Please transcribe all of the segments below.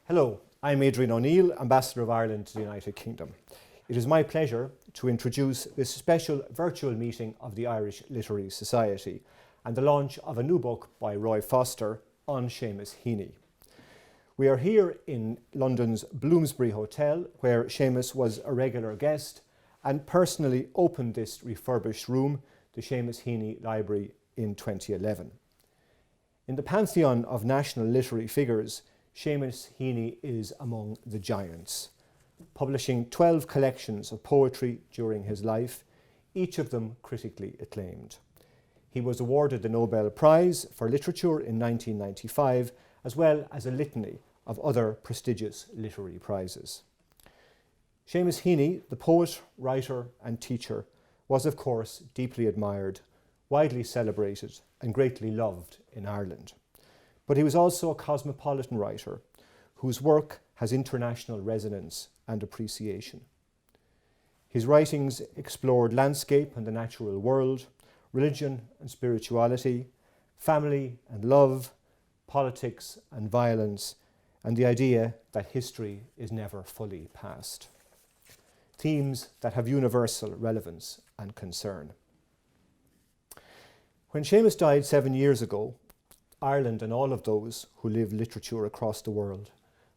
Hello, I'm Adrian O'Neill, Ambassador of Ireland to the United Kingdom. It is my pleasure to introduce this special virtual meeting of the Irish Literary Society and the launch of a new book by Roy Foster on Seamus Heaney. We are here in London's Bloomsbury Hotel, where Seamus was a regular guest and personally opened this refurbished room, the Seamus Heaney Library, in 2011. In the pantheon of national literary figures, Seamus Heaney is among the giants, publishing 12 collections of poetry during his life, each of them critically acclaimed. He was awarded the Nobel Prize for Literature in 1995, as well as a litany of other prestigious literary prizes. Seamus Heaney, the poet, writer and teacher, was of course deeply admired, widely celebrated and greatly loved in Ireland. But he was also a cosmopolitan writer whose work has international resonance and appreciation. His writings explored landscape and the natural world, religion and spirituality, family and love, politics and violence, and the idea that history is never fully past. Themes that have universal relevance and concern. When Seamus died 7 years ago, Ireland and all of those who live literature across the world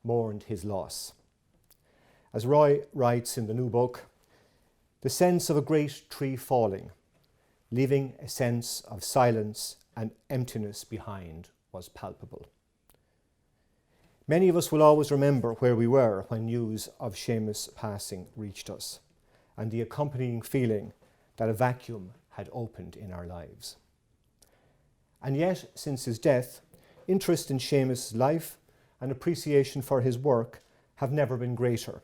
mourned his loss. As Roy writes in the new book, the sense of a great tree falling, leaving a sense of silence and emptiness behind, was palpable. Many of us will always remember where we were when news of Seamus' passing reached us, and the accompanying feeling that a vacuum had opened in our lives. And yet, since his death, interest in Seamus' life and appreciation for his work have never been greater,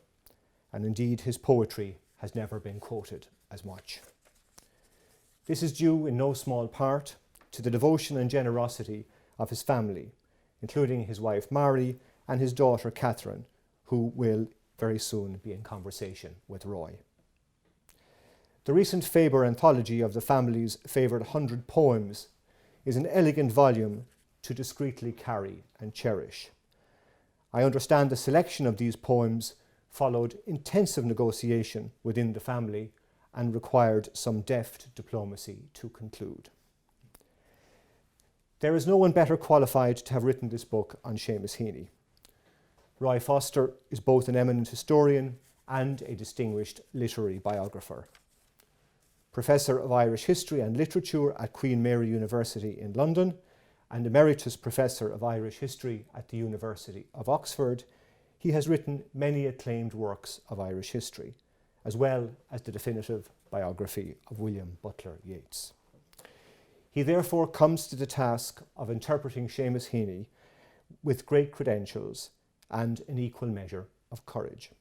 and indeed his poetry has never been quoted as much. This is due in no small part to the devotion and generosity of his family, including his wife Mary and his daughter Catherine, who will very soon be in conversation with Roy. The recent Faber anthology of the family's favourite 100 poems is an elegant volume to discreetly carry and cherish. I understand the selection of these poems followed intensive negotiation within the family and required some deft diplomacy to conclude. There is no one better qualified to have written this book on Seamus Heaney. Roy Foster is both an eminent historian and a distinguished literary biographer. Professor of Irish History and Literature at Queen Mary University in London and Emeritus Professor of Irish History at the University of Oxford, he has written many acclaimed works of Irish history, as well as the definitive biography of William Butler Yeats. He therefore comes to the task of interpreting Seamus Heaney with great credentials and an equal measure of courage.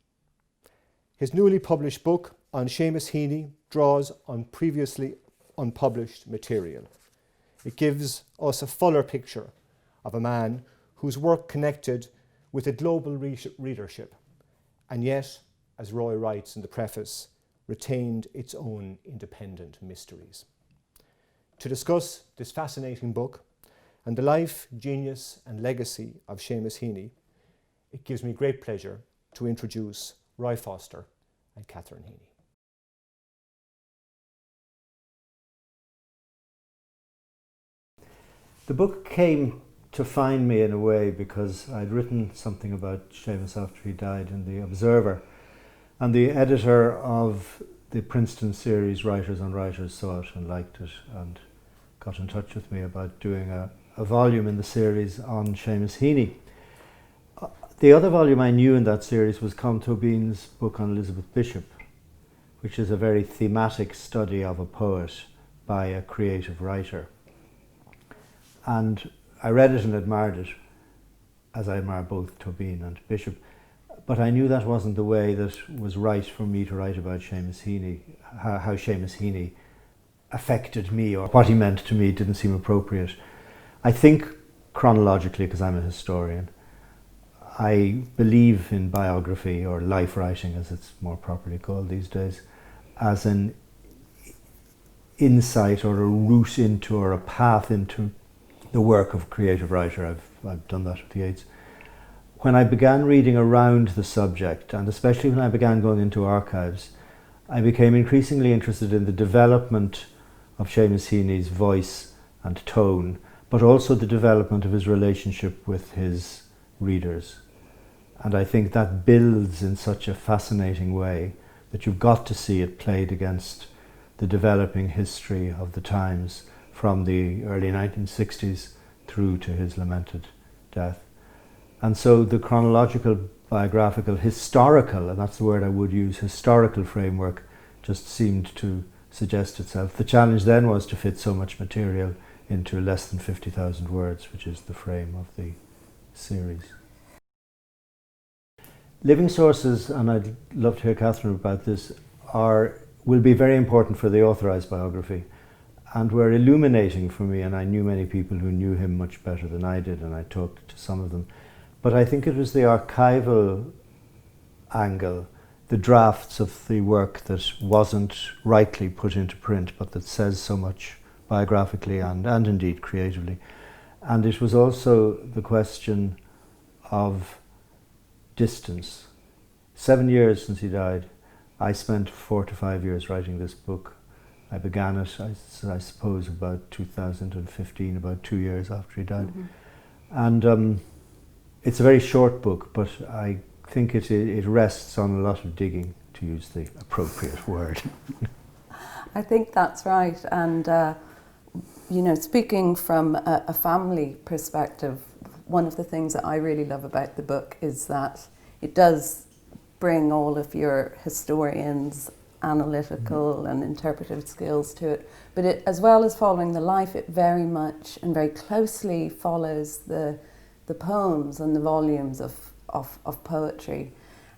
His newly published book on Seamus Heaney draws on previously unpublished material. It gives us a fuller picture of a man whose work connected with a global readership, and yet, as Roy writes in the preface, retained its own independent mysteries. To discuss this fascinating book and the life, genius and legacy of Seamus Heaney, it gives me great pleasure to introduce Roy Foster and Catherine Heaney. The book came to find me in a way because I'd written something about Seamus after he died in The Observer, and the editor of the Princeton series Writers on Writers saw it and liked it and got in touch with me about doing a volume in the series on Seamus Heaney. The other volume I knew in that series was Colm Tóibín's book on Elizabeth Bishop, which is a very thematic study of a poet by a creative writer. And I read it and admired it, as I admire both Tóibín and Bishop, but I knew that wasn't the way that was right for me to write about Seamus Heaney. How Seamus Heaney affected me, or what he meant to me, didn't seem appropriate. I think chronologically, because I'm a historian, I believe in biography, or life writing as it's more properly called these days, as an insight or a route into or a path into the work of a creative writer. I've done that with Yeats. when I began reading around the subject, and especially when I began going into archives, I became increasingly interested in the development of Seamus Heaney's voice and tone, but also the development of his relationship with his readers. And I think that builds in such a fascinating way that you've got to see it played against the developing history of the times from the early 1960s through to his lamented death. And so the chronological, biographical, historical, and that's the word I would use, historical framework just seemed to suggest itself. The challenge then was to fit so much material into less than 50,000 words, which is the frame of the series. Living sources, and I'd love to hear Catherine about this, will be very important for the authorised biography, and were illuminating for me, and I knew many people who knew him much better than I did, and I talked to some of them. But I think it was the archival angle, the drafts of the work that wasn't rightly put into print, but that says so much biographically and indeed creatively. And it was also the question of distance. 7 years since he died, I spent 4 to 5 years writing this book. I began it, I suppose, about 2015, about 2 years after he died. And it's a very short book, but I think it rests on a lot of digging, to use the appropriate word. I think that's right. And, you know, speaking from a family perspective, one of the things that I really love about the book is that it does bring all of your historians' analytical and interpretive skills to it, but it, as well as following the life, it very much and very closely follows the poems and the volumes of poetry.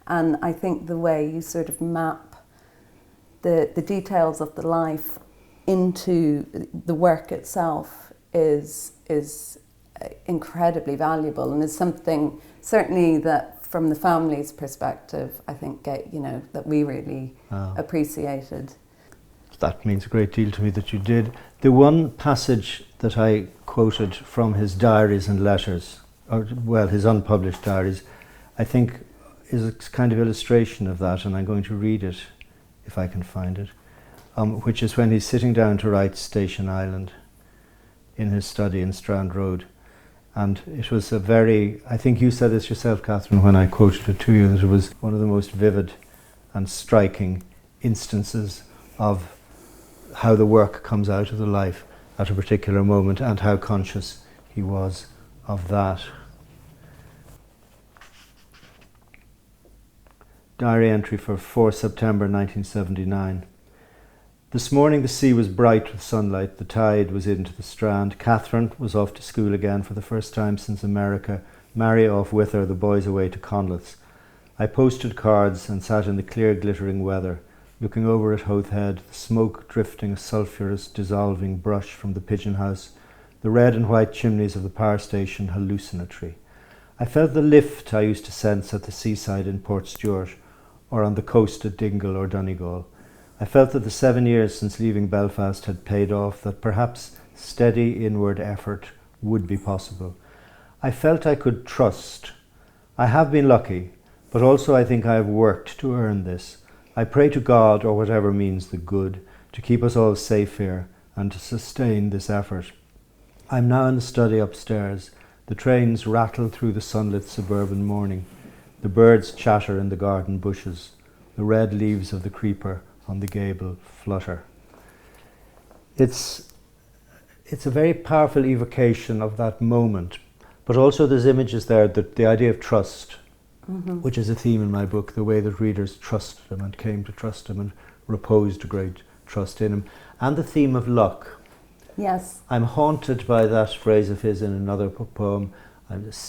And I think the way you sort of map the details of the life into the work itself is incredibly valuable, and is something certainly that from the family's perspective I think that we really appreciated. That means a great deal to me that you did. The one passage that I quoted from his diaries and letters, or well, his unpublished diaries, I think is a kind of illustration of that, and I'm going to read it if I can find it, which is when he's sitting down to write Station Island in his study in Strand Road. And it was a very, I think you said this yourself, Catherine, when I quoted it to you, that it was one of the most vivid and striking instances of how the work comes out of the life at a particular moment, and how conscious he was of that. Diary entry for 4 September 1979. This morning the sea was bright with sunlight, the tide was into the Strand. Catherine was off to school again for the first time since America, Mary off with her, the boys away to Conleth's. I posted cards and sat in the clear glittering weather, looking over at Howth Head, the smoke drifting a sulphurous dissolving brush from the pigeon house, the red and white chimneys of the power station hallucinatory. I felt the lift I used to sense at the seaside in Portstewart, or on the coast at Dingle or Donegal. I felt that the 7 years since leaving Belfast had paid off, that perhaps steady inward effort would be possible. I felt I could trust. I have been lucky, but also I think I have worked to earn this. I pray to God, or whatever means the good, to keep us all safe here and to sustain this effort. I'm now in the study upstairs. The trains rattle through the sunlit suburban morning. The birds chatter in the garden bushes. The red leaves of the creeper on the gable flutter. It's a very powerful evocation of that moment, but also there's images there, that the idea of trust, which is a theme in my book, the way that readers trusted him and came to trust him and reposed a great trust in him, and the theme of luck. Yes. I'm haunted by that phrase of his in another poem,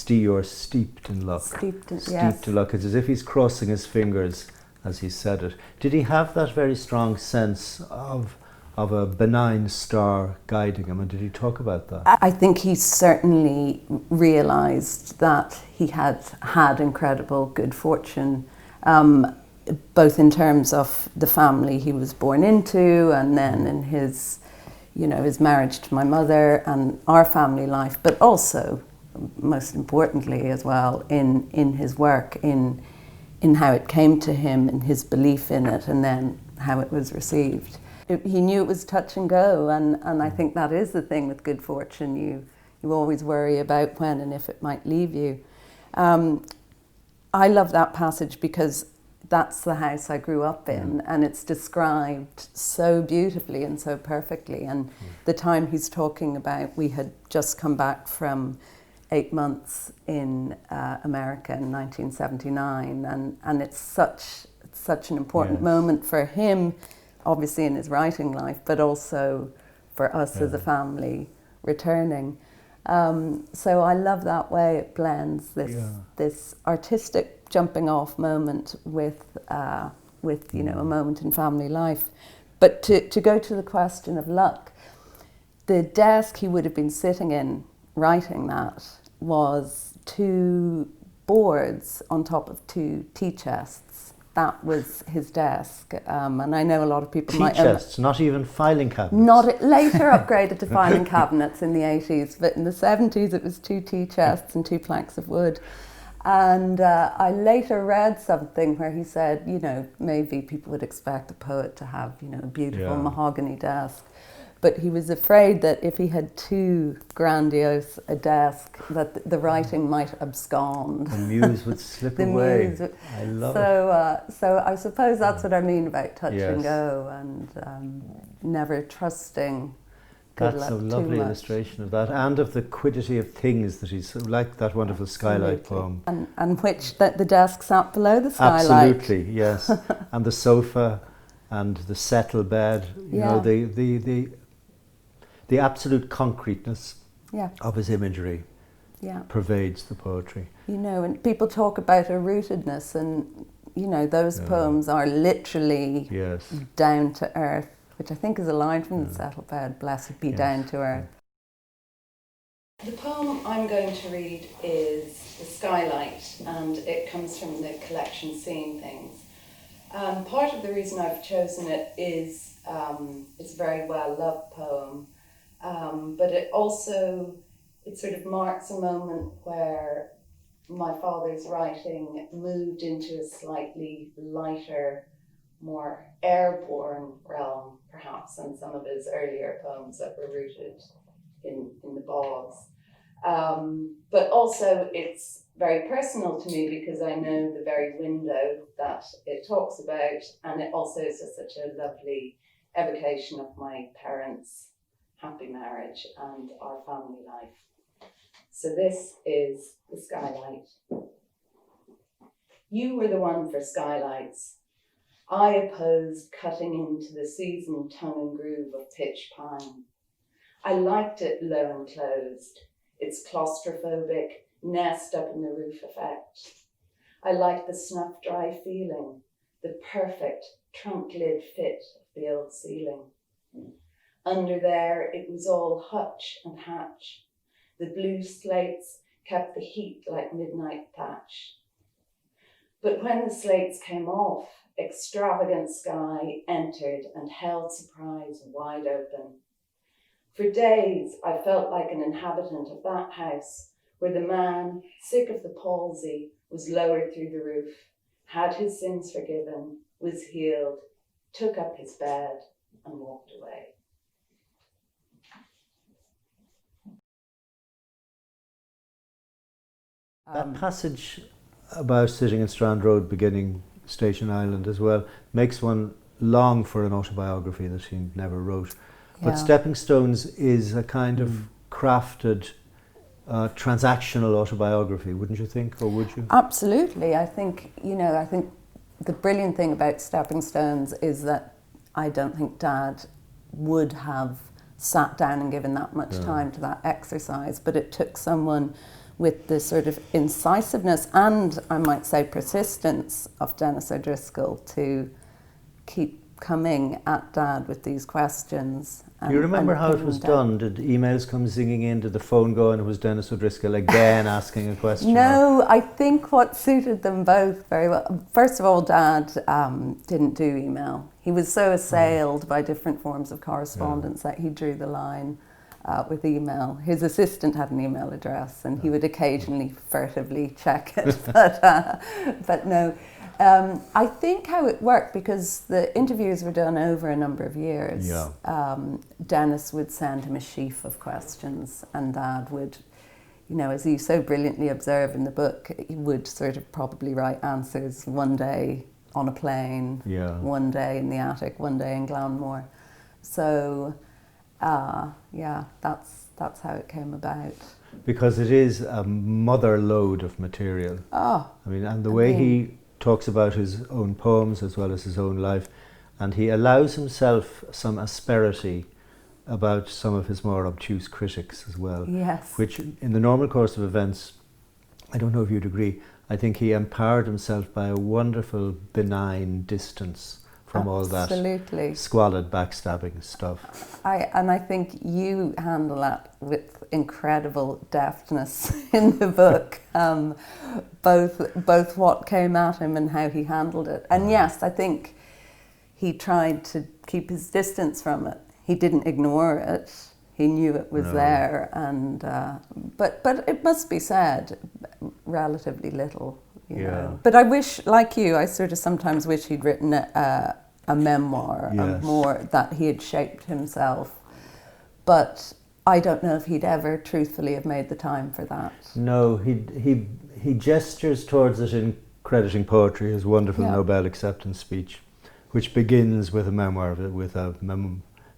you're steeped in luck. Steeped in luck. It's as if he's crossing his fingers as he said it. Did he have that very strong sense of a benign star guiding him, and did he talk about that? I think he certainly realised that he had incredible good fortune, both in terms of the family he was born into, and then in his marriage to my mother and our family life, but also most importantly as well, in his work, in how it came to him, and his belief in it, and then how it was received. He knew it was touch and go, and I think that is the thing with good fortune. You always worry about when and if it might leave you. I love that passage because that's the house I grew up in, and it's described so beautifully and so perfectly. And the time he's talking about, we had just come back from 8 months in America in 1979, and it's such an important moment for him, obviously in his writing life, but also for us as a family returning. So I love that way it blends this artistic jumping off moment with a moment in family life. But to go to the question of luck, the desk he would have been sitting in writing that was 2 boards on top of 2 tea chests. That was his desk, and I know a lot of people tea might... chests, not even filing cabinets. Not later upgraded to filing cabinets in the 80s, but in the 70s it was 2 tea chests and 2 planks of wood. And I later read something where he said, maybe people would expect a poet to have, a beautiful mahogany desk. But he was afraid that if he had too grandiose a desk, that the writing might abscond. The muse would slip away. I love it. So I suppose that's what I mean about touch and go, and never trusting good luck too much. That's a lovely illustration of that, and of the quiddity of things that he's like that wonderful Skylight poem. And which the desk sat below the Skylight. Absolutely, yes. And the sofa and the settle bed, the absolute concreteness of his imagery pervades the poetry. And people talk about a rootedness, and those poems are literally down to earth, which I think is a line from the settle bed, blessed be down to earth. The poem I'm going to read is The Skylight, and it comes from the collection Seeing Things. Part of the reason I've chosen it is it's a very well-loved poem, but it sort of marks a moment where my father's writing moved into a slightly lighter, more airborne realm, perhaps, than some of his earlier poems that were rooted in the bogs. But also it's very personal to me because I know the very window that it talks about, and it also is such a lovely evocation of my parents' happy marriage and our family life. So this is The Skylight. You were the one for skylights. I opposed cutting into the seasoned tongue and groove of pitch pine. I liked it low and closed, its claustrophobic nest up in the roof effect. I liked the snuff dry feeling, the perfect trunk lid fit of the old ceiling. Under there it was all hutch and hatch. The blue slates kept the heat like midnight thatch. But when the slates came off, extravagant sky entered and held surprise wide open. For days I felt like an inhabitant of that house where the man, sick of the palsy, was lowered through the roof, had his sins forgiven, was healed, took up his bed and walked away. That passage about sitting in Strand Road beginning Station Island as well makes one long for an autobiography that he never wrote. But Stepping Stones is a kind of crafted transactional autobiography, wouldn't you think, or would you? Absolutely. I think the brilliant thing about Stepping Stones is that I don't think Dad would have sat down and given that much time to that exercise, but it took someone with the sort of incisiveness and, I might say, persistence of Dennis O'Driscoll to keep coming at Dad with these questions. Do you remember how it was done? Did emails come zinging in? Did the phone go and it was Dennis O'Driscoll again asking a question? No, I think what suited them both very well. First of all, Dad didn't do email. He was so assailed by different forms of correspondence that he drew the line. with email. His assistant had an email address, and he would occasionally furtively check it, but no. I think how it worked, because the interviews were done over a number of years, Dennis would send him a sheaf of questions, and Dad would, you know, as you so brilliantly observe in the book, he would sort of probably write answers one day on a plane, one day in the attic, one day in Glanmore. So, that's how it came about. Because it is a mother lode of material. Oh, I mean, and the way he talks about his own poems as well as his own life, and he allows himself some asperity about some of his more obtuse critics as well. Yes. Which, in the normal course of events, I don't know if you'd agree, I think he empowered himself by a wonderful benign distance from all that squalid backstabbing stuff. I think you handle that with incredible deftness in the book, both what came at him and how he handled it. And yes, I think he tried to keep his distance from it. He didn't ignore it. He knew it was there, and but it must be said, relatively little. You know. But I wish, like you, I sort of sometimes wish he'd written a memoir, more that he had shaped himself. But I don't know if he'd ever truthfully have made the time for that. No, he gestures towards it in crediting poetry, his wonderful Nobel acceptance speech, which begins with a memoir of it, with a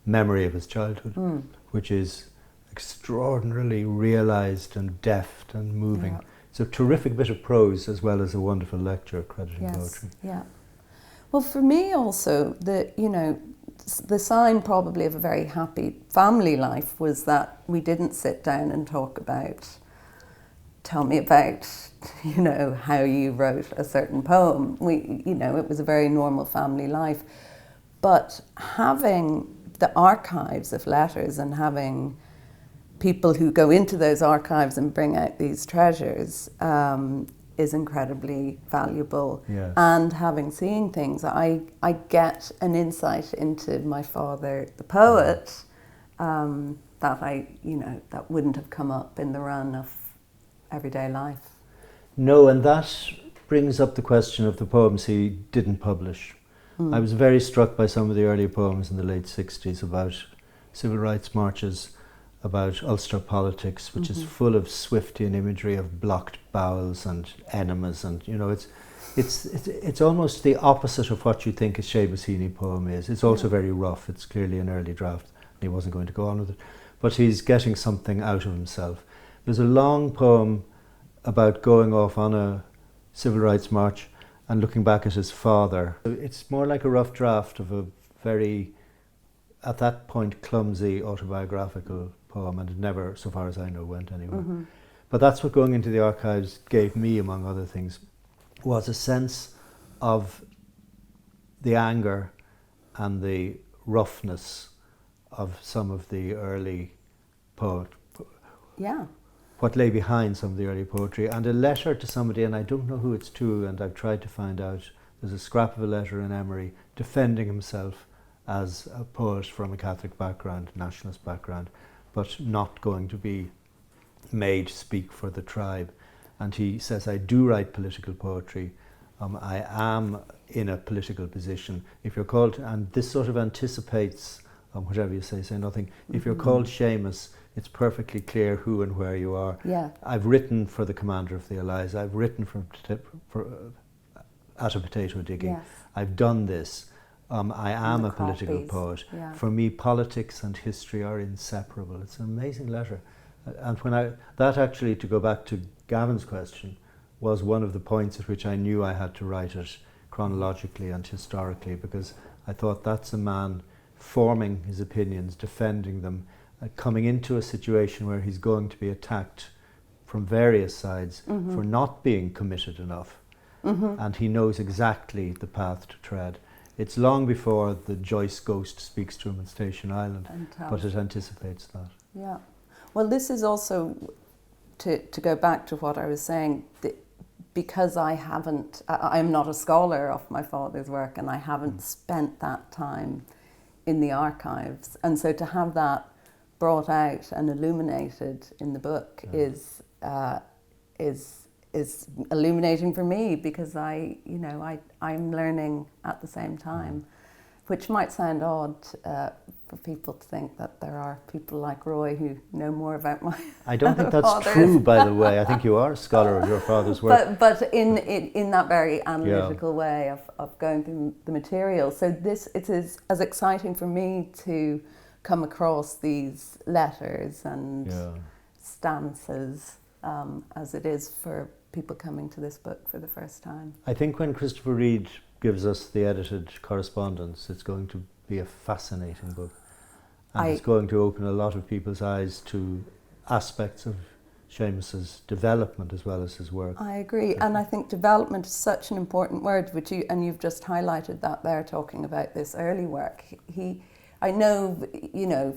memory of his childhood, which is extraordinarily realised and deft and moving. It's a terrific bit of prose as well as a wonderful lecture crediting poetry. Yeah. Well, for me also, the sign probably of a very happy family life was that we didn't sit down and talk about, tell me about, how you wrote a certain poem. It was a very normal family life. But having the archives of letters and having people who go into those archives and bring out these treasures is incredibly valuable. Yes. And seeing things, I get an insight into my father, the poet, that wouldn't have come up in the run of everyday life. No, and that brings up the question of the poems he didn't publish. I was very struck by some of the earlier poems in the late 60s about civil rights marches, about Ulster politics, which is full of Swiftian imagery of blocked bowels and enemas, and it's almost the opposite of what you think a Seamus Heaney poem is. It's also very rough. It's clearly an early draft, and he wasn't going to go on with it, but he's getting something out of himself. There's a long poem about going off on a civil rights march and looking back at his father. It's more like a rough draft of a very, at that point, clumsy autobiographical poem, and it never, so far as I know, went anywhere. But that's what going into the archives gave me, among other things, was a sense of the anger and the roughness of some of the early what lay behind some of the early poetry, and a letter to somebody, and I don't know who it's to, and I've tried to find out. There's a scrap of a letter in Emery defending himself as a poet from a Catholic background, nationalist background, but not going to be made speak for the tribe. And he says, I do write political poetry. I am in a political position. If you're called, and this sort of anticipates, whatever you say nothing. If you're called Seamus, it's perfectly clear who and where you are. Yeah. I've written for the commander of the Allies. I've written at a potato digging. Yes. I've done this. I am a political poet. Yeah. For me, politics and history are inseparable. It's an amazing letter. And that actually, to go back to Gavin's question, was one of the points at which I knew I had to write it chronologically and historically, because I thought that's a man forming his opinions, defending them, coming into a situation where he's going to be attacked from various sides for not being committed enough. And he knows exactly the path to tread. It's long before the Joyce ghost speaks to him in Station Island, but it anticipates that. Yeah. Well, this is also, to go back to what I was saying, because I'm not a scholar of my father's work, and I haven't spent that time in the archives. And so to have that brought out and illuminated in the book is illuminating for me, because I'm learning at the same time, which might sound odd for people to think that there are people like Roy who know more about my I don't think that's true, by the way. I think you are a scholar of your father's work. But in that very analytical way of going through the material. So it is as exciting for me to come across these letters and stanzas as it is for people coming to this book for the first time. I think when Christopher Reid gives us the edited correspondence, it's going to be a fascinating book. And it's going to open a lot of people's eyes to aspects of Seamus's development as well as his work. I agree, and I think development is such an important word, and you've just highlighted that there, talking about this early work. I know,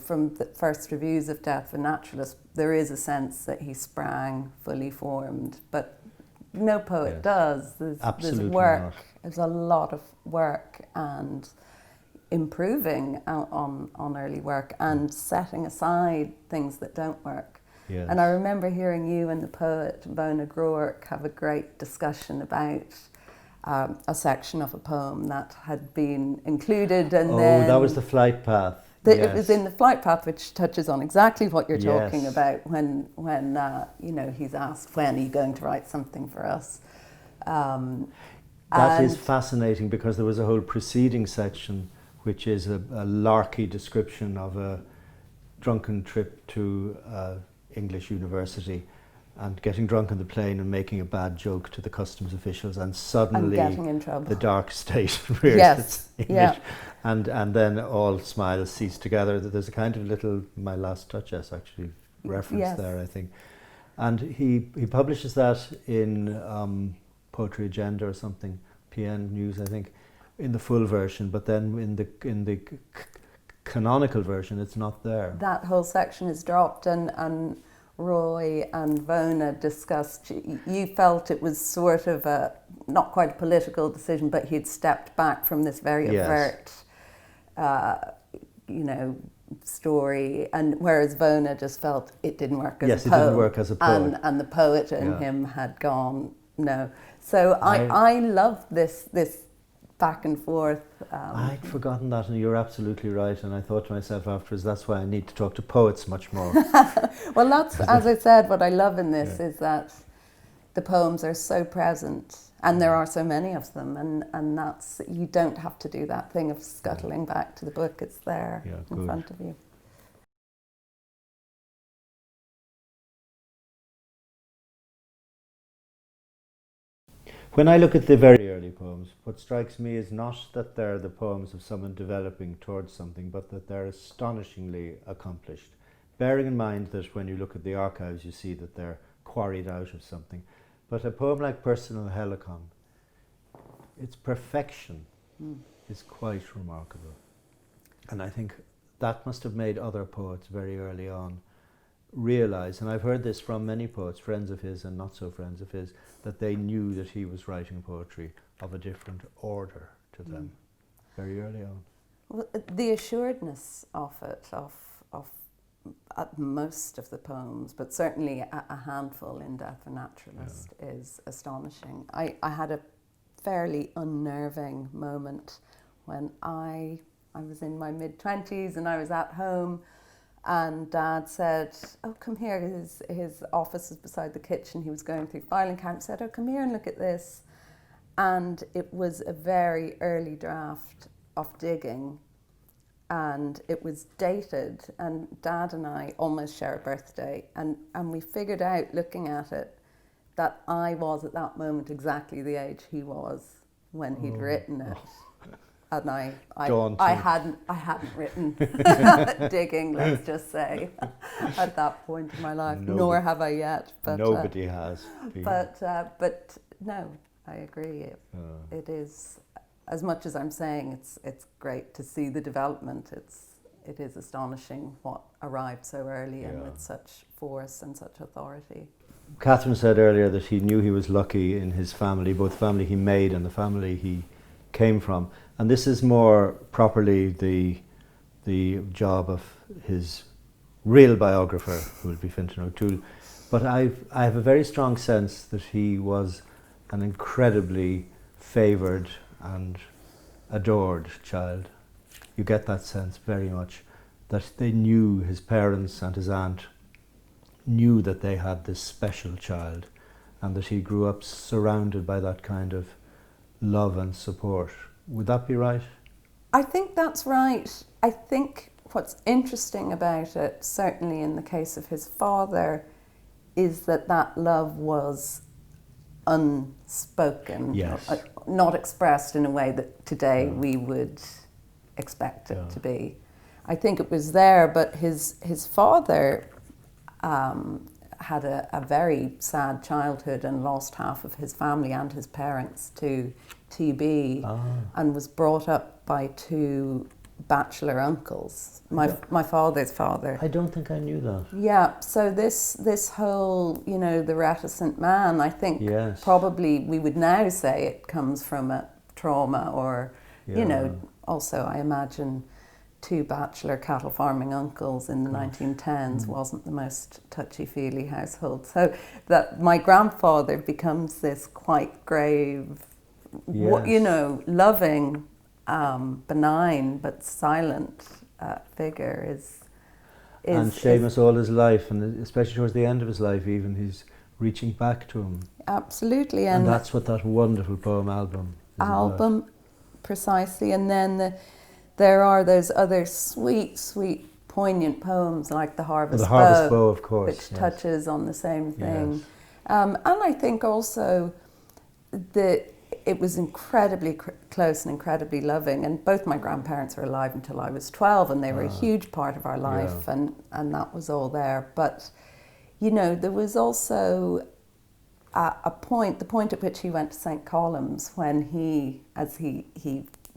from the first reviews of Death of a Naturalist, there is a sense that he sprang fully formed, but no poet does. There's work. Not. There's a lot of work and improving on early work and setting aside things that don't work. Yes. And I remember hearing you and the poet Bona Groark have a great discussion about a section of a poem that had been included, and then that was the flight path. It was in the flight path, which touches on exactly what you're talking about when he's asked, when are you going to write something for us? That is fascinating, because there was a whole preceding section which is a larky description of a drunken trip to English university and getting drunk on the plane and making a bad joke to the customs officials, and suddenly getting in trouble. The dark state rears its image, and then all smiles cease together. There's a kind of little My Last Duchess actually reference there, I think. And he publishes that in Poetry Agenda or something, PN News, I think, in the full version, but then in the canonical version it's not there. That whole section is dropped, and Roy and Vona discussed, you felt it was sort of not quite a political decision, but he'd stepped back from this very overt story, and whereas Vona just felt it didn't work as a poem. Yes, it didn't work as a poet. And the poet in him had gone, no. So I love this back and forth. I'd forgotten that, and you're absolutely right, and I thought to myself afterwards, that's why I need to talk to poets much more. Well, that's, as I said, what I love in this is that the poems are so present, and there are so many of them, and that's, you don't have to do that thing of scuttling back to the book. It's there in front of you. When I look at the very early poems, what strikes me is not that they're the poems of someone developing towards something, but that they're astonishingly accomplished. Bearing in mind that when you look at the archives, you see that they're quarried out of something. But a poem like Personal Helicon, its perfection is quite remarkable. And I think that must have made other poets very early on realize, and I've heard this from many poets, friends of his and not so friends of his, that they knew that he was writing poetry of a different order to them very early on. Well, the assuredness of it, of most of the poems, but certainly a handful in Death of a Naturalist is astonishing. I had a fairly unnerving moment when I was in my mid-20s and I was at home, and Dad said, oh, come here. His office was beside the kitchen. He was going through filing cabinets. Said, oh, come here and look at this. And it was a very early draft of Digging, and it was dated. And Dad and I almost share a birthday. And we figured out, looking at it, that I was at that moment exactly the age he was when he'd written it. And I hadn't written Digging, let's just say, at that point in my life. Nor have I yet. But nobody has. But no, I agree. It is, as much as I'm saying it's great to see the development. It is astonishing what arrived so early and with such force and such authority. Catherine said earlier that he knew he was lucky in his family, both the family he made and the family he came from. And this is more properly the job of his real biographer who will be Fintan O'Toole. But I have a very strong sense that he was an incredibly favoured and adored child. You get that sense very much, that they knew, his parents and his aunt knew that they had this special child, and that he grew up surrounded by that kind of love and support. Would that be right? I think that's right. I think what's interesting about it, certainly in the case of his father, is that that love was unspoken, Yes. not expressed in a way that today we would expect it to be. I think it was there, but his father had a very sad childhood and lost half of his family and his parents to TB, and was brought up by two bachelor uncles, my father's father. I don't think I knew that. Yeah, so this whole, you know, the reticent man, I think probably we would now say it comes from a trauma, or, you know, also I imagine two bachelor cattle farming uncles in the 1910s wasn't the most touchy-feely household. So that my grandfather becomes this quite grave, you know, loving, benign but silent figure is and Seamus all his life, and especially towards the end of his life even, he's reaching back to him. Absolutely. And that's what that wonderful poem album is about. Precisely. And then there are those other sweet, sweet, poignant poems like The Harvest Bow, of course, which touches on the same thing. And I think also that it was incredibly close and incredibly loving. And both my grandparents were alive until I was 12, and they were a huge part of our life, and that was all there. But, you know, there was also the point at which he went to St. Columb's, when he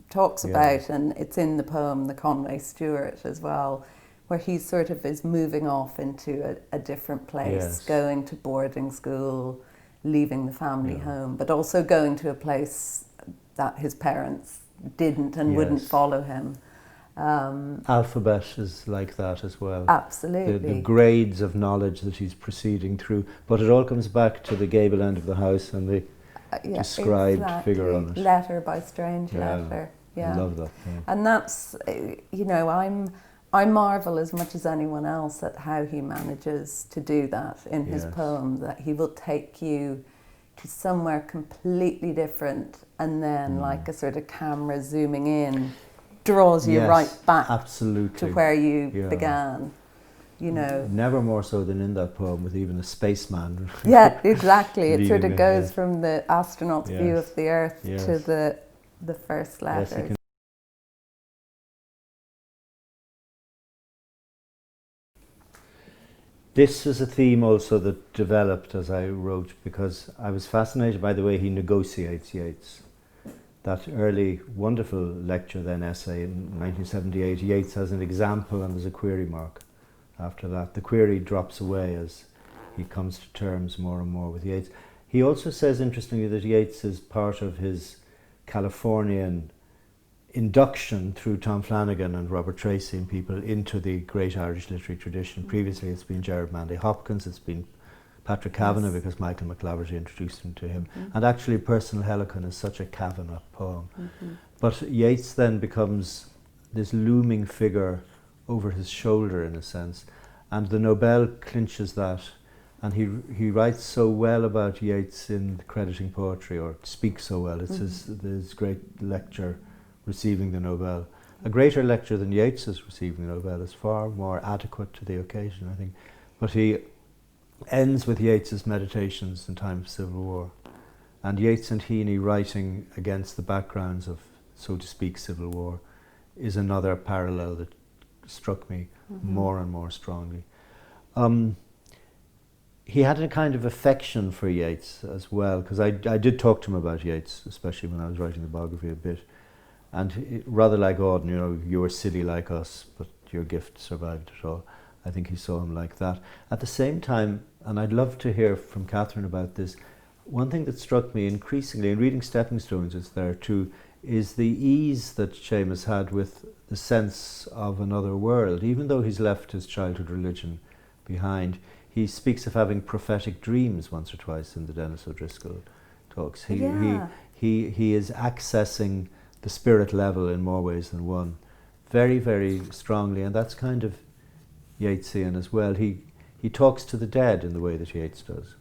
talks about, and it's in the poem The Conway Stewart as well, where he sort of is moving off into a different place, going to boarding school, leaving the family home, but also going to a place that his parents didn't and wouldn't follow him. Alphabet is like that as well. Absolutely. The grades of knowledge that he's proceeding through, but it all comes back to the gable end of the house and the described figure on it. Letter by strange letter. Yeah. I love that. Yeah. And that's, you know, I marvel as much as anyone else at how he manages to do that in his poem, that he will take you to somewhere completely different, and then like a sort of camera zooming in draws you right back to where you began. You know, never more so than in that poem with even a spaceman. Yeah, exactly. It sort of goes from the astronaut's view of the Earth to the first letters. This is a theme also that developed as I wrote, because I was fascinated by the way he negotiates Yeats. That early wonderful lecture, then essay in 1978, Yeats has an example and there's a query mark. After that, the query drops away as he comes to terms more and more with Yeats. He also says, interestingly, that Yeats is part of his Californian induction through Tom Flanagan and Robert Tracy and people into the great Irish literary tradition. Previously it's been Gerard Manley Hopkins, it's been Patrick Kavanagh, because Michael McClaverty introduced him to him. And actually Personal Helicon is such a Kavanagh poem. But Yeats then becomes this looming figure over his shoulder in a sense, and the Nobel clinches that, and he writes so well about Yeats in Crediting Poetry, or speaks so well. It's his great lecture receiving the Nobel. A greater lecture than Yeats's receiving the Nobel is far more adequate to the occasion, I think. But he ends with Yeats's Meditations in time of civil war, and Yeats and Heaney writing against the backgrounds of, so to speak, civil war is another parallel that struck me more and more strongly. He had a kind of affection for Yeats as well, because I did talk to him about Yeats, especially when I was writing the biography a bit. And rather like Auden, you know, you were silly like us, but your gift survived it all. I think he saw him like that. At the same time, and I'd love to hear from Catherine about this, one thing that struck me increasingly, in reading Stepping Stones, it's there too, is the ease that Seamus had with the sense of another world. Even though he's left his childhood religion behind, he speaks of having prophetic dreams once or twice in the Dennis O'Driscoll talks. He is accessing the spirit level in more ways than one, very, very strongly, and that's kind of Yeatsian as well. He talks to the dead in the way that Yeats does.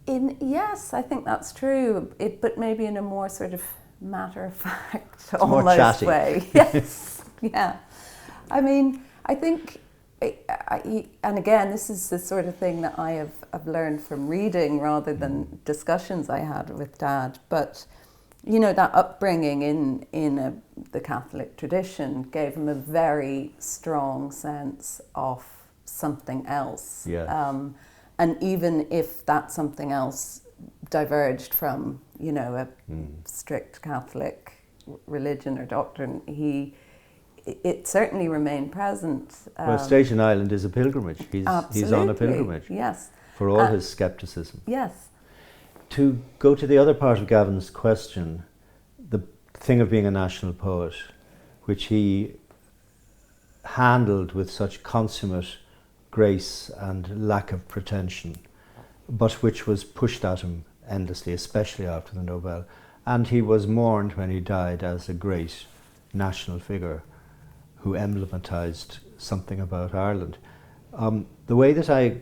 Yes, I think that's true, but maybe in a more sort of matter-of-fact, more almost chatty way. Yes, yeah. I mean, I think, and again, this is the sort of thing that I've learned from reading rather than discussions I had with Dad. But you know, that upbringing in the Catholic tradition gave him a very strong sense of something else. Yeah. And even if that something else diverged from, you know, a strict Catholic religion or doctrine, it certainly remained present. Well, Station Island is a pilgrimage. He's on a pilgrimage. Yes. For all his scepticism. Yes. To go to the other part of Gavin's question, the thing of being a national poet, which he handled with such consummate grace and lack of pretension, but which was pushed at him endlessly, especially after the Nobel. And he was mourned when he died as a great national figure who emblematized something about Ireland. The way that I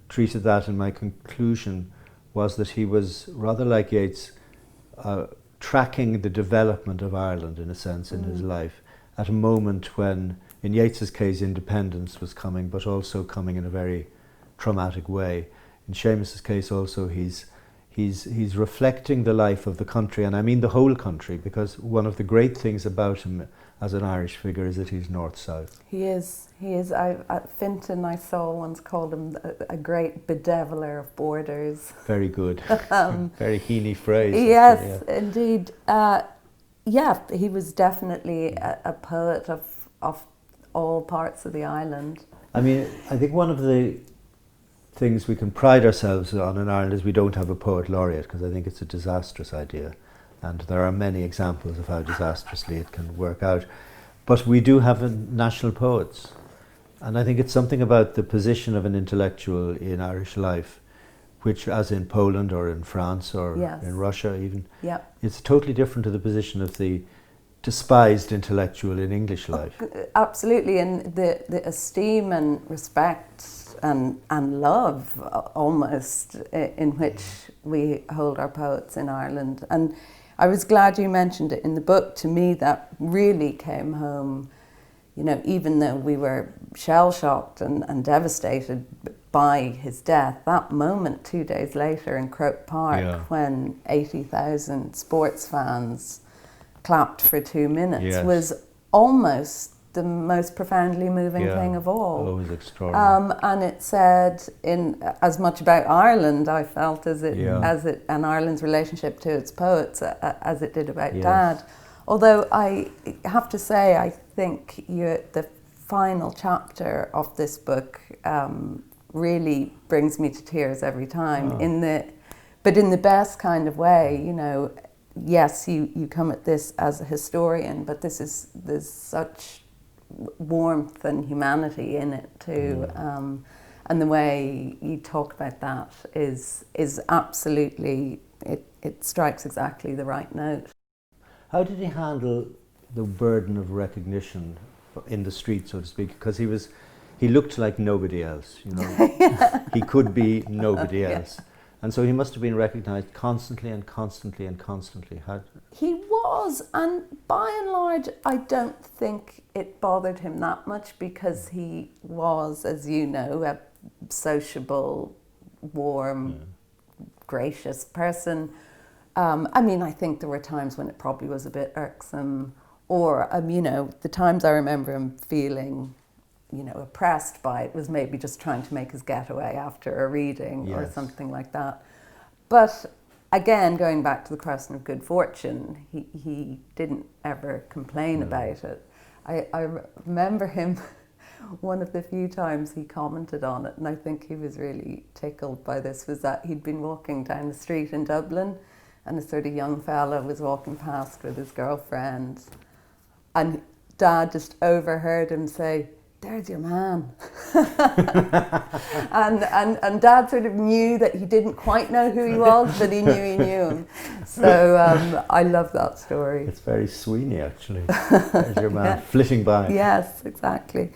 treated that in my conclusion was that he was, rather like Yeats, tracking the development of Ireland, in a sense, in his life, at a moment when, in Yeats's case, independence was coming, but also coming in a very traumatic way. In Seamus's case also, he's reflecting the life of the country, and I mean the whole country, because one of the great things about him as an Irish figure is that he's north-south. He is. At Finton, I saw once called him a great bedeviler of borders. Very good. Very Heaney phrase. Yes, actually, yeah. indeed. He was definitely a poet of all parts of the island. I mean, I think one of the things we can pride ourselves on in Ireland is we don't have a poet laureate, because I think it's a disastrous idea, and there are many examples of how disastrously it can work out. But we do have national poets, and I think it's something about the position of an intellectual in Irish life, which, as in Poland or in France or in Russia even, it's totally different to the position of the despised intellectual in English life. Absolutely, and the esteem and respect and love almost in which we hold our poets in Ireland. And I was glad you mentioned it in the book. To me, that really came home, you know, even though we were shell-shocked and devastated by his death, that moment 2 days later in Croke Park when 80,000 sports fans clapped for 2 minutes was almost the most profoundly moving thing of all. Oh, it was extraordinary. And it said in as much about Ireland, I felt, as it and Ireland's relationship to its poets as it did about Dad. Although I have to say, I think the final chapter of this book really brings me to tears every time. But in the best kind of way, you know. Yes, you come at this as a historian, but there's such warmth and humanity in it too, and the way you talk about that is absolutely, it strikes exactly the right note. How did he handle the burden of recognition in the street, so to speak? Because he looked like nobody else, you know. He could be nobody else. And so he must have been recognised constantly and constantly and constantly. He was, and by and large, I don't think it bothered him that much, because he was, as you know, a sociable, warm, gracious person. I mean, I think there were times when it probably was a bit irksome, or, you know, the times I remember him feeling, you know, oppressed by it was maybe just trying to make his getaway after a reading or something like that. But again, going back to the question of good fortune, he didn't ever complain about it. I remember him, one of the few times he commented on it, and I think he was really tickled by this, was that he'd been walking down the street in Dublin, and a sort of young fella was walking past with his girlfriend, and Dad just overheard him say, "There's your man." and Dad sort of knew that he didn't quite know who he was, but he knew him. So I love that story. It's very Sweeney, actually. There's your man, flitting by. Yes, exactly.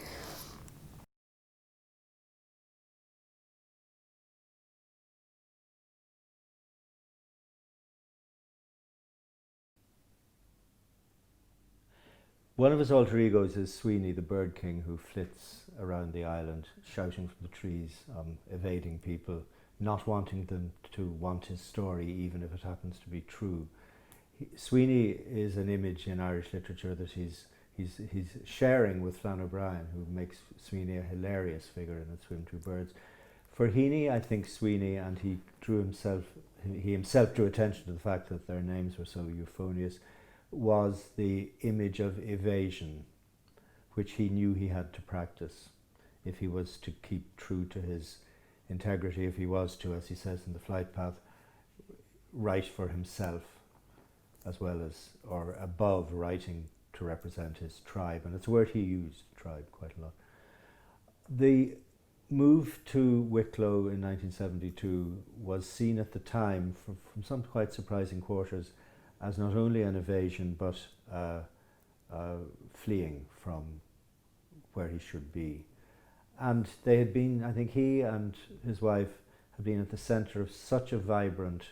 One of his alter egos is Sweeney, the bird king, who flits around the island, shouting from the trees, evading people, not wanting them to want his story, even if it happens to be true. Sweeney is an image in Irish literature that he's sharing with Flann O'Brien, who makes Sweeney a hilarious figure in *A Swim Two Birds*. For Heaney, I think Sweeney, and he himself drew attention to the fact that their names were so euphonious, was the image of evasion, which he knew he had to practice if he was to keep true to his integrity, if he was to, as he says in The Flight Path, write for himself as well as, or above, writing to represent his tribe. And it's a word he used, tribe, quite a lot. The move to Wicklow in 1972 was seen at the time from some quite surprising quarters as not only an evasion but fleeing from where he should be. And they had been, I think he and his wife had been at the centre of such a vibrant,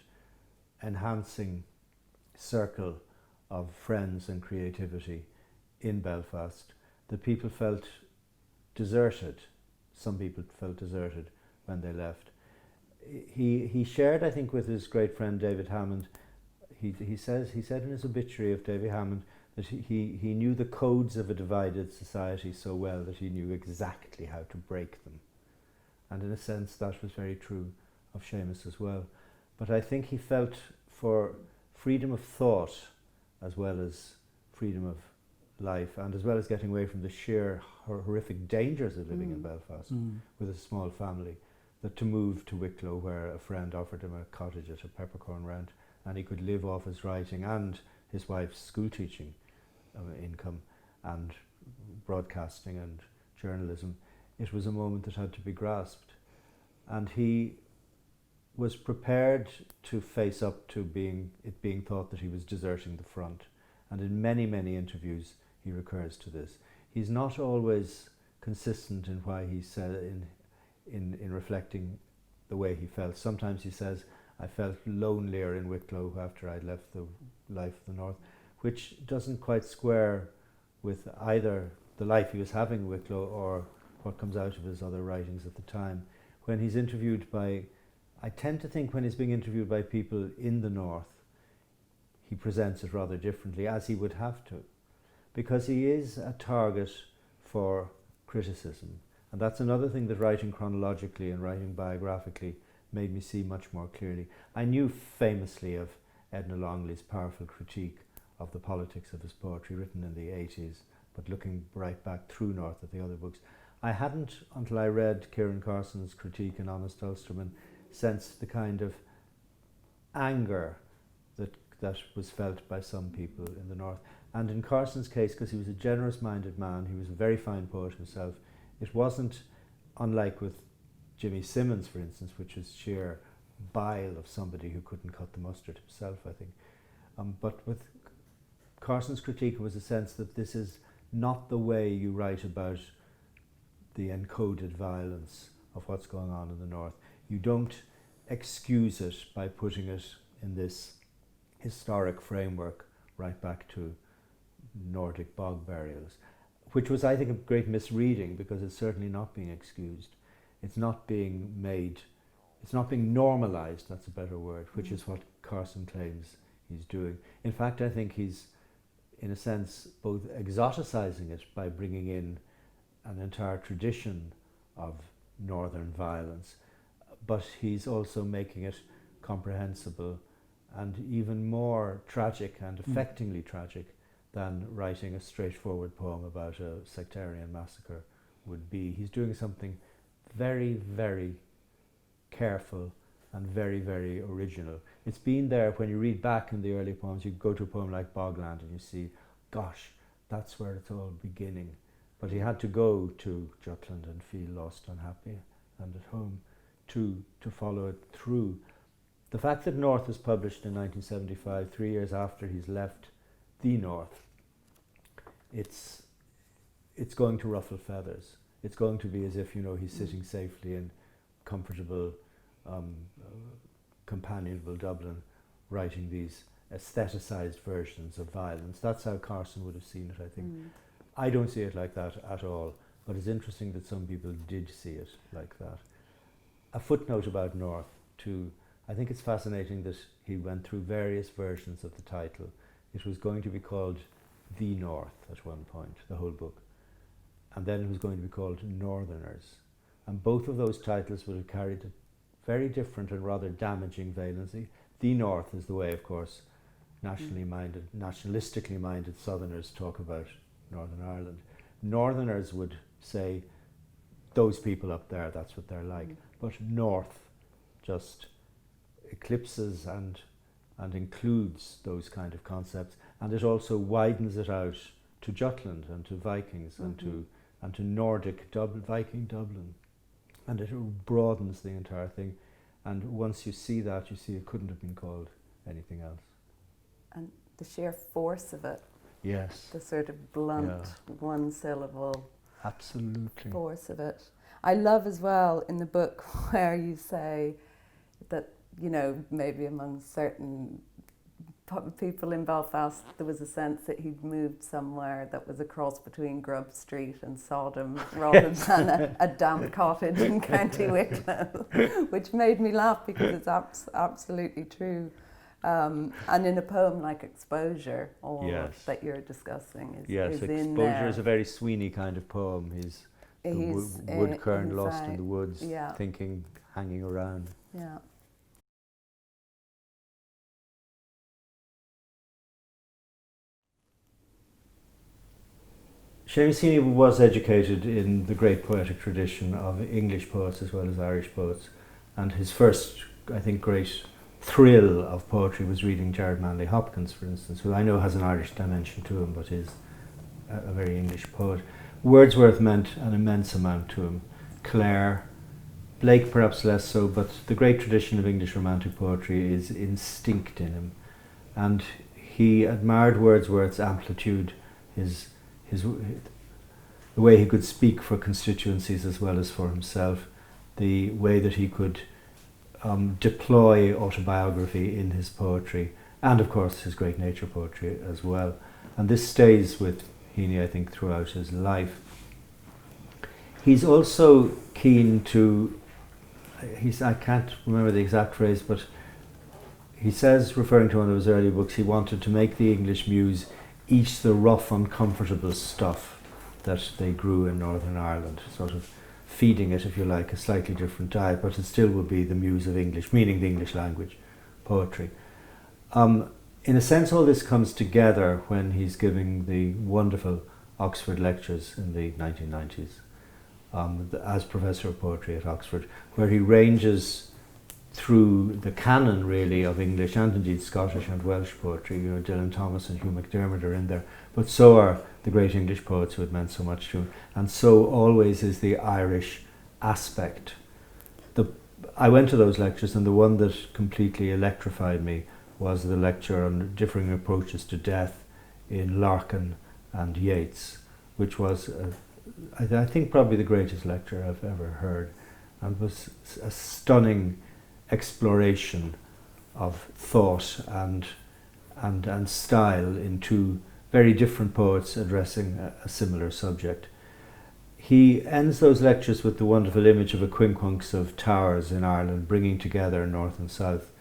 enhancing circle of friends and creativity in Belfast that people felt deserted. Some people felt deserted when they left. He shared, I think, with his great friend David Hammond. He said in his obituary of David Hammond that he knew the codes of a divided society so well that he knew exactly how to break them. And in a sense that was very true of Seamus as well. But I think he felt for freedom of thought as well as freedom of life, and as well as getting away from the sheer horrific dangers of living in Belfast with a small family, that to move to Wicklow, where a friend offered him a cottage at a peppercorn rent and he could live off his writing and his wife's school teaching income and broadcasting and journalism, it was a moment that had to be grasped. And he was prepared to face up to it being thought that he was deserting the front. And in many, many interviews he recurs to this. He's not always consistent in why he said in reflecting the way he felt. Sometimes he says, "I felt lonelier in Wicklow after I'd left the life of the North," which doesn't quite square with either the life he was having in Wicklow or what comes out of his other writings at the time. When he's interviewed I tend to think when he's being interviewed by people in the North, he presents it rather differently, as he would have to, because he is a target for criticism. And that's another thing that writing chronologically and writing biographically made me see much more clearly. I knew famously of Edna Longley's powerful critique of the politics of his poetry, written in the 80s, but looking right back through North at the other books. I hadn't, until I read Kieran Carson's critique in Honest Ulsterman, sensed the kind of anger that was felt by some people in the North. And in Carson's case, because he was a generous-minded man, he was a very fine poet himself, it wasn't unlike with Jimmy Simmons, for instance, which was sheer bile of somebody who couldn't cut the mustard himself, I think. But with Carson's critique, it was a sense that this is not the way you write about the encoded violence of what's going on in the North. You don't excuse it by putting it in this historic framework right back to Nordic bog burials, which was, I think, a great misreading, because it's certainly not being excused. It's not being normalized, that's a better word, which is what Carson claims he's doing. In fact, I think he's, in a sense, both exoticizing it by bringing in an entire tradition of northern violence, but he's also making it comprehensible and even more tragic and affectingly tragic than writing a straightforward poem about a sectarian massacre would be. He's doing something very, very careful and very, very original. It's been there when you read back in the early poems. You go to a poem like Bogland and you see, gosh, that's where it's all beginning. But he had to go to Jutland and feel lost, unhappy, and at home to follow it through. The fact that North was published in 1975, 3 years after he's left the North, it's going to ruffle feathers. It's going to be as if, you know, he's sitting safely in comfortable, companionable Dublin, writing these aestheticised versions of violence. That's how Carson would have seen it, I think. I don't see it like that at all, but it's interesting that some people did see it like that. A footnote about North, too. I think it's fascinating that he went through various versions of the title. It was going to be called The North at one point, the whole book. And then it was going to be called Northerners. And both of those titles would have carried a very different and rather damaging valency. The North is the way, of course, nationalistically minded Southerners talk about Northern Ireland. Northerners would say, those people up there, that's what they're like. But North just eclipses and includes those kind of concepts, and it also widens it out to Jutland and to Vikings and to Nordic Viking Dublin, and it broadens the entire thing. And once you see that, you see it couldn't have been called anything else. And the sheer force of it. Yes. The sort of blunt, one syllable. Absolutely. Force of it. I love as well in the book where you say that, you know, maybe among certain people in Belfast there was a sense that he'd moved somewhere that was a cross between Grub Street and Sodom rather than a damp cottage in County Wicklow, which made me laugh because it's absolutely true. And in a poem like Exposure, that you're discussing is in there. Exposure is a very Sweeney kind of poem. He's wood kern lost in the woods, thinking, hanging around. Yeah. Seamus Heaney was educated in the great poetic tradition of English poets as well as Irish poets, and his first, I think, great thrill of poetry was reading Gerard Manley Hopkins, for instance, who I know has an Irish dimension to him but is a very English poet. Wordsworth meant an immense amount to him. Clare, Blake perhaps less so, but the great tradition of English romantic poetry is instinct in him, and he admired Wordsworth's amplitude, the way he could speak for constituencies as well as for himself, the way that he could deploy autobiography in his poetry, and of course his great nature poetry as well. And this stays with Heaney, I think, throughout his life. He's also keen to, I can't remember the exact phrase, but he says, referring to one of his early books, he wanted to make the English muse eat the rough, uncomfortable stuff that they grew in Northern Ireland, sort of feeding it, if you like, a slightly different diet, but it still would be the muse of English, meaning the English language, poetry. In a sense, all this comes together when he's giving the wonderful Oxford lectures in the 1990s, as Professor of Poetry at Oxford, where he ranges through the canon, really, of English and indeed Scottish and Welsh poetry. You know, Dylan Thomas and Hugh MacDiarmid are in there, but so are the great English poets who had meant so much to him, and so always is the Irish aspect. I went to those lectures, and the one that completely electrified me was the lecture on differing approaches to death in Larkin and Yeats, which was, I think, probably the greatest lecture I've ever heard, and was a stunning exploration of thought and style in two very different poets addressing a similar subject. He ends those lectures with the wonderful image of a quincunx of towers in Ireland bringing together north and south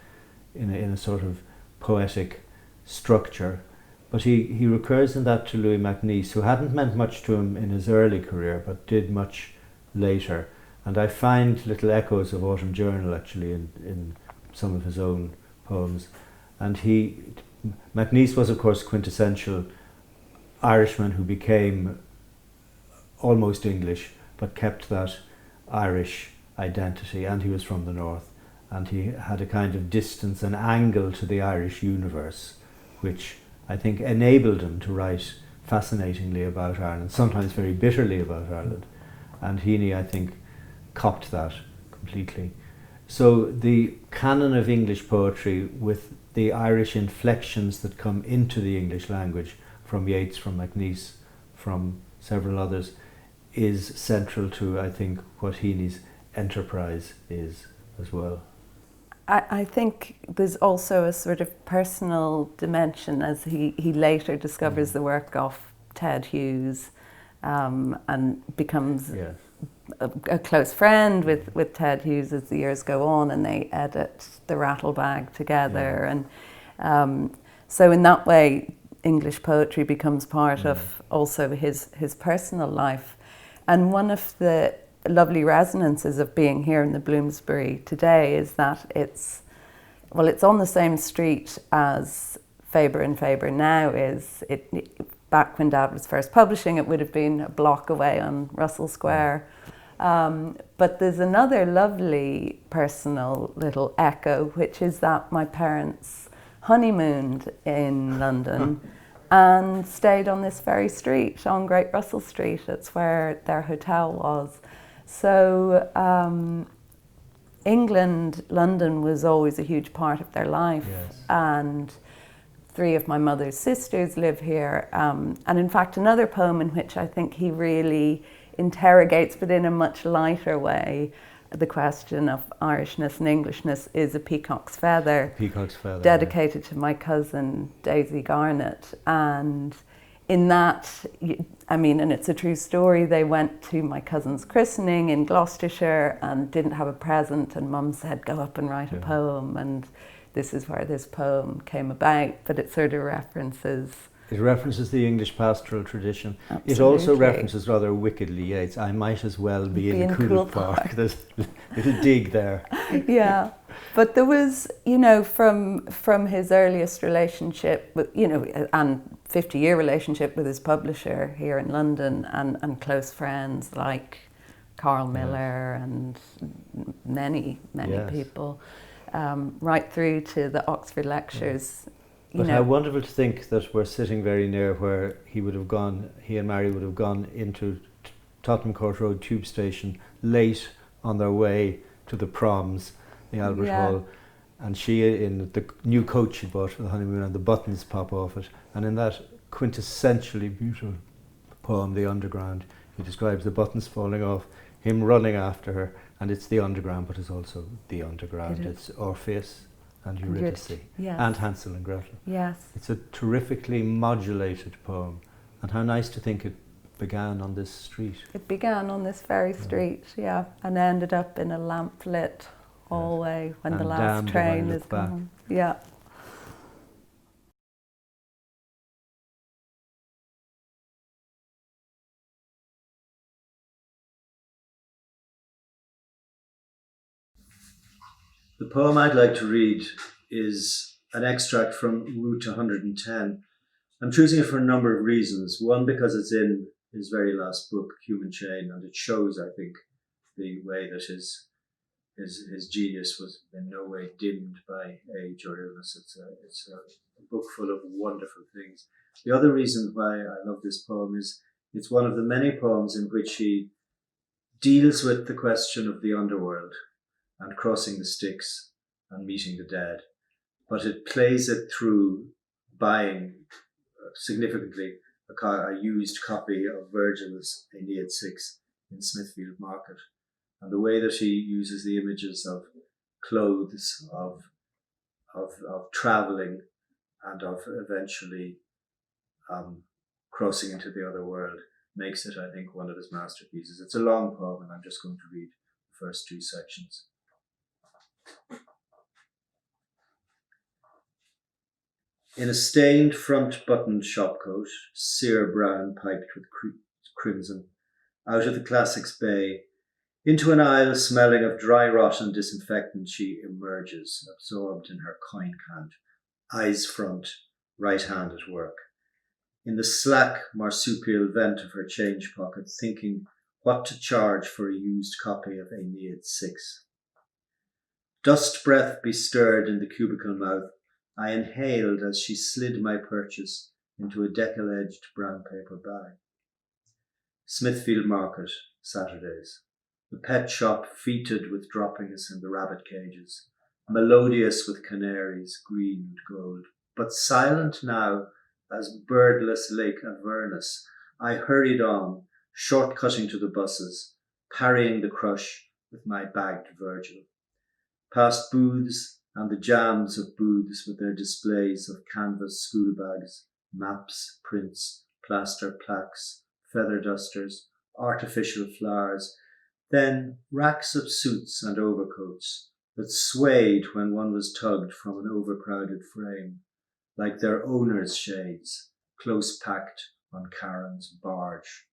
in a sort of poetic structure. But he recurs in that to Louis MacNeice, who hadn't meant much to him in his early career but did much later. And I find little echoes of Autumn Journal actually in some of his own poems. And MacNeice was, of course, quintessential Irishman who became almost English but kept that Irish identity, and he was from the north, and he had a kind of distance and angle to the Irish universe which I think enabled him to write fascinatingly about Ireland, sometimes very bitterly about Ireland. And Heaney, I think, copped that completely. So the canon of English poetry, with the Irish inflections that come into the English language from Yeats, from MacNeice, from several others, is central to, I think, what Heaney's enterprise is as well. I think there's also a sort of personal dimension as he later discovers the work of Ted Hughes and becomes Yes. a close friend with Ted Hughes as the years go on, and they edit the Rattlebag together. And so in that way, English poetry becomes part of also his personal life. And one of the lovely resonances of being here in the Bloomsbury today is that it's on the same street as Faber and Faber now is. Back when Dad was first publishing, it would have been a block away on Russell Square. But there's another lovely personal little echo, which is that my parents honeymooned in London and stayed on this very street, on Great Russell Street. It's where their hotel was. So England, London was always a huge part of their life. Yes. And 3 of my mother's sisters live here. And in fact, another poem in which I think he really interrogates, but in a much lighter way, the question of Irishness and Englishness is A Peacock's Feather. Peacock's Feather. Dedicated to my cousin, Daisy Garnett. And in that, I mean, and it's a true story, they went to my cousin's christening in Gloucestershire and didn't have a present, and Mum said, go up and write a poem, and this is where this poem came about, but it sort of references... It references the English pastoral tradition. Absolutely. It also references rather wickedly Yeats. I might as well be in Cool Park. There's a little dig there. Yeah, but there was, you know, from his earliest relationship, with, you know, and 50-year relationship with his publisher here in London, and close friends like Carl Miller and many people, right through to the Oxford lectures. But how wonderful to think that we're sitting very near where he and Mary would have gone into Tottenham Court Road tube station late on their way to the proms, the Albert Hall, and she in the new coat she bought for the honeymoon, and the buttons pop off it. And in that quintessentially beautiful poem, The Underground, he describes the buttons falling off, him running after her, and it's the underground, but it's also the underground. It's Orpheus and Eurydice, and Hansel and Gretel. Yes. It's a terrifically modulated poem, and how nice to think it began on this street. It began on this very street, and ended up in a lamp-lit hallway when the last train is gone. Yeah. The poem I'd like to read is an extract from Route 110. I'm choosing it for a number of reasons. One, because it's in his very last book, Human Chain, and it shows, I think, the way that his genius was in no way dimmed by age or illness. It's a book full of wonderful things. The other reason why I love this poem is it's one of the many poems in which he deals with the question of the underworld and crossing the Styx and meeting the dead. But it plays it through buying significantly a used copy of Virgil's Aeneid 6 in Smithfield Market. And the way that he uses the images of clothes, of travelling, and of eventually crossing into the other world makes it, I think, one of his masterpieces. It's a long poem, and I'm just going to read the first 2 sections. In a stained front-buttoned shopcoat, sere brown piped with crimson, out of the Classics Bay, into an aisle smelling of dry rot and disinfectant she emerges, absorbed in her coin cant, eyes front, right hand at work. In the slack marsupial vent of her change pocket, thinking what to charge for a used copy of Aeneid 6. Dust breath bestirred in the cubicle mouth, I inhaled as she slid my purchase into a decal-edged brown paper bag. Smithfield Market, Saturdays. The pet shop feted with droppings in the rabbit cages, melodious with canaries, green and gold, but silent now as birdless Lake Avernus. I hurried on, short-cutting to the buses, parrying the crush with my bagged Virgil. Past booths and the jams of booths with their displays of canvas schoolbags, maps, prints, plaster plaques, feather dusters, artificial flowers, then racks of suits and overcoats that swayed when one was tugged from an overcrowded frame, like their owner's shades, close packed on Karen's barge.